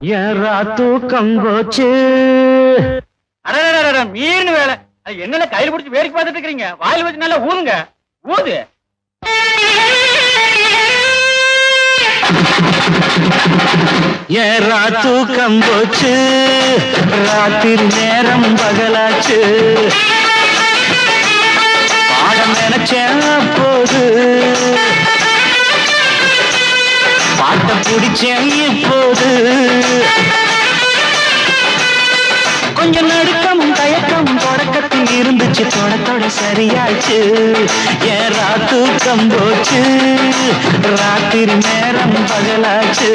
ஏறா தூக்கம் போச்சு. மீன் வேலை என்னென்ன கையில் பிடிச்சி வேடிக்கை பார்த்துட்டு இருக்கீங்க? வாயில் வச்சு நல்லா ஊதுங்க, ஊது. ஏறா தூக்கம் போச்சு, ராத்திரி நேரம் பகலாச்சு. பாடம் நினைச்சேன் போது, பாட்ட பிடிச்சேன் இப்போது. கொஞ்சம் நடுக்கம் தயக்கம் தொடக்கத்தில் இருந்துச்சு, தொடத்தோட சரியாச்சு. ஏறா தூக்கம் போச்சு, ராத்திரி நேரம் பகலாச்சு.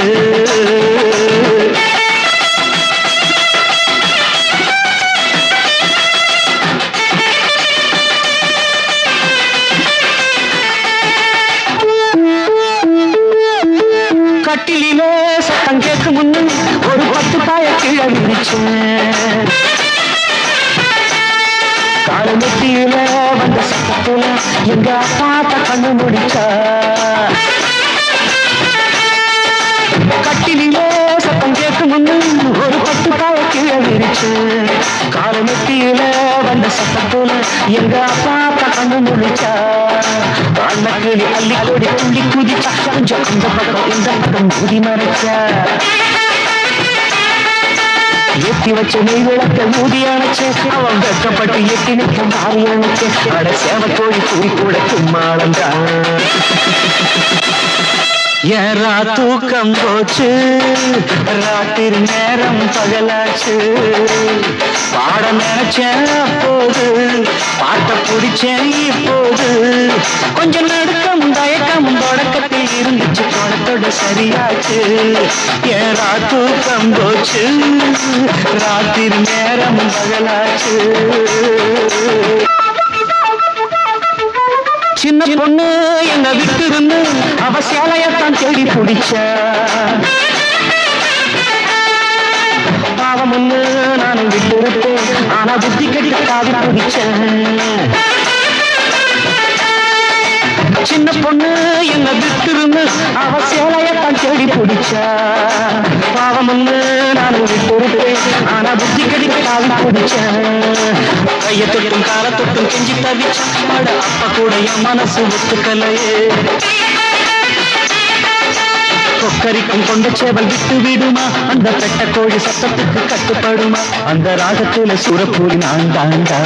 கட்டிலே சத்தம் கேட்கும் முன்னு ஒரு 10 பாய கீழே விரிச்சேன். காலமுத்தியில வந்த சத்தத்துல எங்க பாத்த கண்ணு முடிச்சா. கட்டிலே சத்தம் கேட்கும் முன்னு ஒரு 10 பாய கீழே விரிச்சேன். காலமுத்தியில வந்த சத்தத்துல எங்க பாத்த கண்ணு முடிச்சா. அண்ணக்கிளி அள்ளி கொடி துள்ளி குதிச்சா, கொஞ்சம் இந்த பக்கம் இந்த பக்கம் குதி மறைச்சா. எத்தி வச்ச நெய் விளக்க ஊதி அணைச்சு, அவன் வெக்கப்பட்டு எட்டி நிற்க மாறி அணைச்சு. அட சேவ கோழி கூறி கூட கும்மாளந்தான். ஏறா தூக்கம் போச்சு, ராத்திரி நேரம் பகலாச்சு. பாட நினைச்சேன் அப்போது, பாட்ட பிடிச்சேன் இப்போது. கொஞ்சம் நடுக்கம் தயக்கம் தொடக்கத்தில் இருந்துச்சு, தொடத்தோட சரியாச்சு. ஏறா தூக்கம் போச்சு, ராத்திரி நேரம் பகலாச்சு. சின்ன பொண்ணு என்ன விட்டு இருந்து அவ சேலையத்தான் தேடி பிடிச்ச. பாவம் ஒண்ணு நானும் விட்டு இருப்பேன், ஆனா புத்தி கெட்டு காவி பிடிச்சேன். சின்ன பொண்ணு என்ன விட்டு இருந்து அவ சேலையத்தான் தேடி பிடிச்ச. பாவம் ஒண்ணு நானும் விட்டு இருப்பேன், ஆனா புத்தி கெட்டு காவி பிடிச்சேன். கைய தொட்டும் கால தொட்டும் கெஞ்சி தவிச்ச, அப்ப கூட என் மனசு ஒத்துக்கலையே. கொக்கரிக்கும் கொண்ட சேவல் விட்டு விடுமா, அந்த பெட்ட கோழி சத்தத்துக்கு கட்டுப்படுமா. அந்த ராகத்துல சுரப்பூரி நான் தாண்டா.